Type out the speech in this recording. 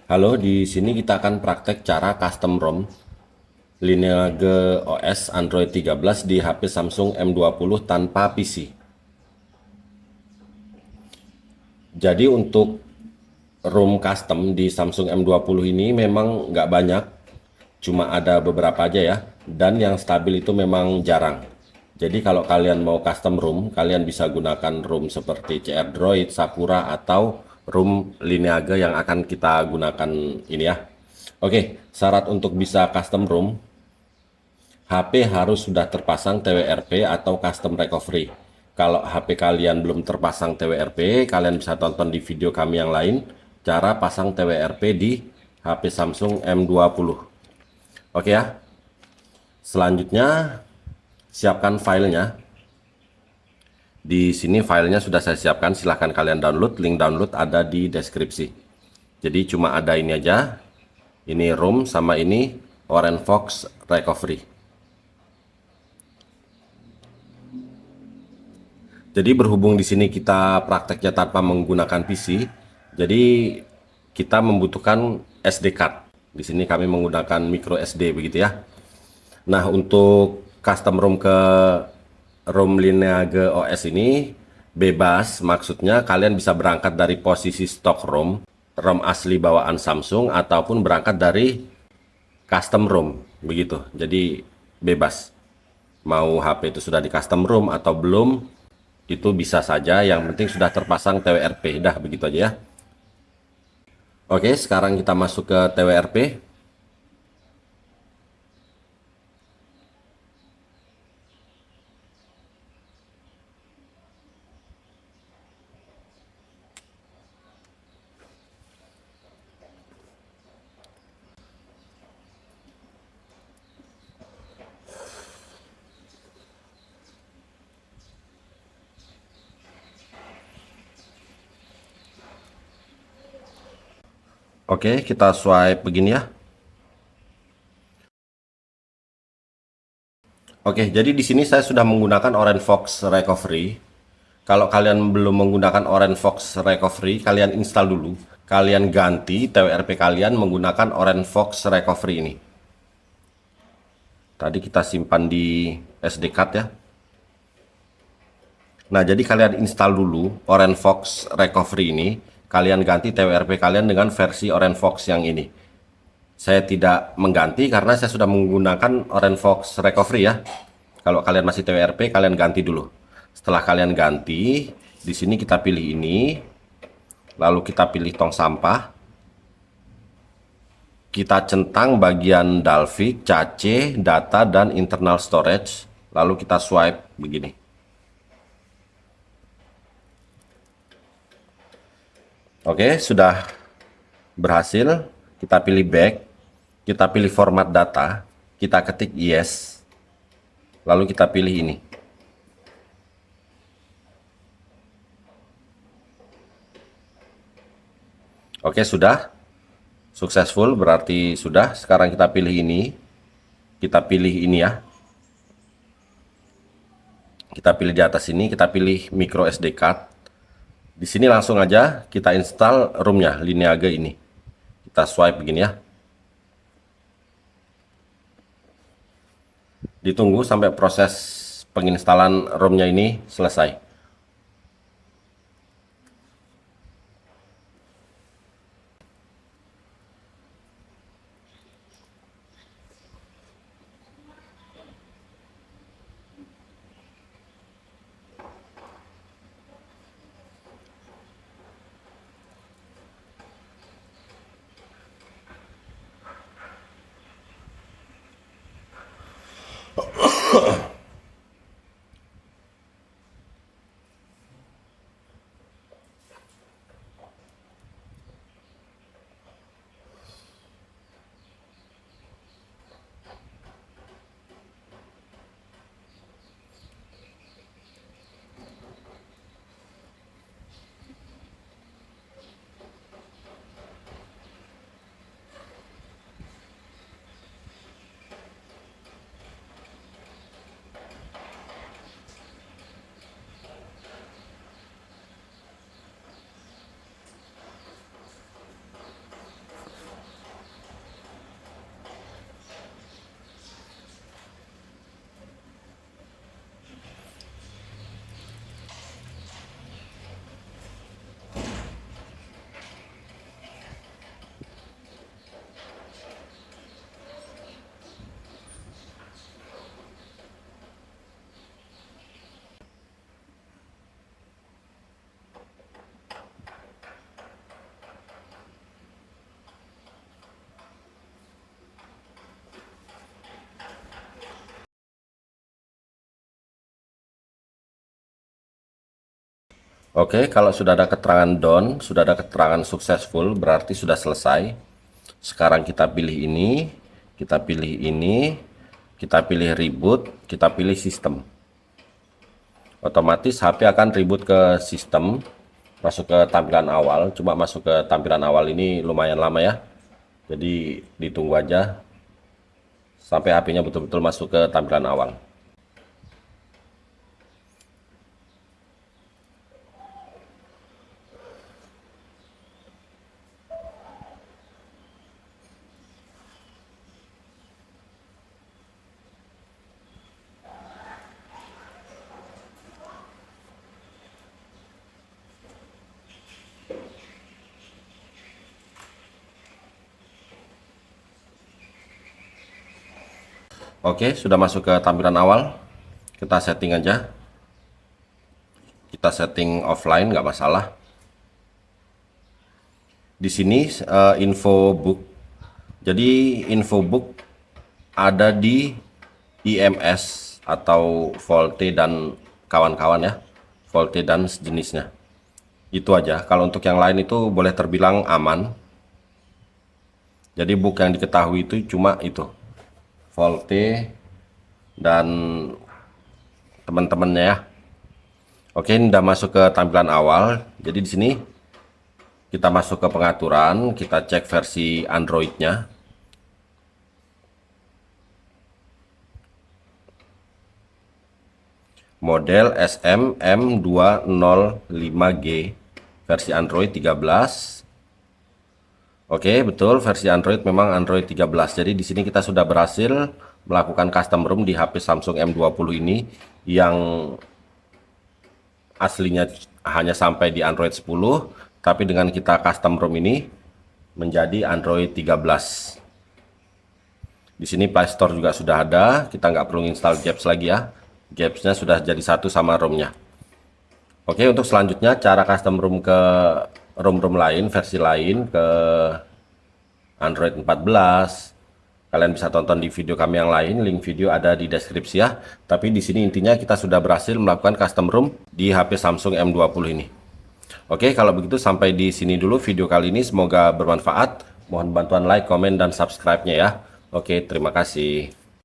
Halo, di sini kita akan praktek cara custom ROM Lineage OS Android 13 di HP Samsung M20 tanpa PC. Jadi untuk ROM custom di Samsung M20 ini memang nggak banyak, cuma ada beberapa aja ya. Dan yang stabil itu memang jarang. Jadi kalau kalian mau custom ROM, kalian bisa gunakan ROM seperti CR Droid, Sakura, atau ROM Lineage yang akan kita gunakan ini ya. Oke, syarat untuk bisa custom ROM, HP harus sudah terpasang TWRP atau Custom Recovery. Kalau HP kalian belum terpasang TWRP, kalian bisa tonton di video kami yang lain, cara pasang TWRP di HP Samsung M20. Oke ya, selanjutnya siapkan filenya. Di sini filenya sudah saya siapkan, silahkan kalian download, link download ada di deskripsi. Jadi cuma ada ini aja, ini ROM sama ini Orange Fox Recovery. Jadi berhubung di sini kita prakteknya tanpa menggunakan PC, jadi kita membutuhkan SD card. Di sini kami menggunakan micro SD begitu ya. Nah, untuk custom ROM ke ROM Lineage OS ini bebas, maksudnya kalian bisa berangkat dari posisi stok ROM, ROM asli bawaan Samsung ataupun berangkat dari custom ROM begitu. Jadi bebas. Mau HP itu sudah di custom ROM atau belum, itu bisa saja, yang penting sudah terpasang TWRP. Dah begitu aja ya. Oke, sekarang kita masuk ke TWRP. Oke, kita swipe begini ya. Oke, jadi di sini saya sudah menggunakan Orange Fox Recovery. Kalau kalian belum menggunakan Orange Fox Recovery, kalian install dulu. Kalian ganti TWRP kalian menggunakan Orange Fox Recovery ini. Tadi kita simpan di SD card ya. Nah, jadi kalian install dulu Orange Fox Recovery ini. Kalian ganti TWRP kalian dengan versi Orange Fox yang ini. Saya tidak mengganti karena saya sudah menggunakan Orange Fox Recovery ya. Kalau kalian masih TWRP, kalian ganti dulu. Setelah kalian ganti, di sini kita pilih ini. Lalu kita pilih tong sampah. Kita centang bagian Dalvik, Cache, Data, dan Internal Storage. Lalu kita swipe begini. Oke, sudah berhasil. Kita pilih back. Kita pilih format data. Kita ketik yes. Lalu kita pilih ini. Oke, sudah successful, berarti sudah. Sekarang kita pilih ini. Kita pilih ini ya. Kita pilih di atas ini, kita pilih micro SD card. Di sini langsung aja kita install ROM-nya, Lineage ini. Kita swipe begini ya. Ditunggu sampai proses penginstalan ROM-nya ini selesai. Oke, kalau sudah ada keterangan done, sudah ada keterangan successful, berarti sudah selesai. Sekarang kita pilih ini, kita pilih ini, kita pilih reboot, kita pilih sistem. Otomatis HP akan reboot ke sistem, masuk ke tampilan awal. Cuma masuk ke tampilan awal ini lumayan lama ya. Jadi ditunggu aja sampai HP-nya betul-betul masuk ke tampilan awal. Oke, sudah masuk ke tampilan awal. Kita setting aja. Kita setting offline, nggak masalah. Di sini info book. Jadi info book ada di IMS atau Volte dan kawan-kawan ya. Volte dan sejenisnya. Itu aja. Kalau untuk yang lain itu boleh terbilang aman. Jadi book yang diketahui itu cuma itu. Volte dan teman-temannya ya. Oke, ini udah masuk ke tampilan awal. Jadi di sini kita masuk ke pengaturan, kita cek versi Android-nya. Model SM-M205G, versi Android 13. Oke, betul, versi Android memang Android 13. Jadi di sini kita sudah berhasil melakukan custom ROM di HP Samsung M20 ini yang aslinya hanya sampai di Android 10, tapi dengan kita custom ROM ini menjadi Android 13. Di sini Play Store juga sudah ada, kita nggak perlu install Gaps lagi ya. Gapsnya sudah jadi satu sama ROM-nya. Oke, untuk selanjutnya cara custom ROM ke ROM-ROM lain, versi lain ke Android 14. Kalian bisa tonton di video kami yang lain, link video ada di deskripsi ya. Tapi di sini intinya kita sudah berhasil melakukan custom ROM di HP Samsung M20 ini. Oke, kalau begitu sampai di sini dulu video kali ini, semoga bermanfaat. Mohon bantuan like, komen, dan subscribe-nya ya. Oke, terima kasih.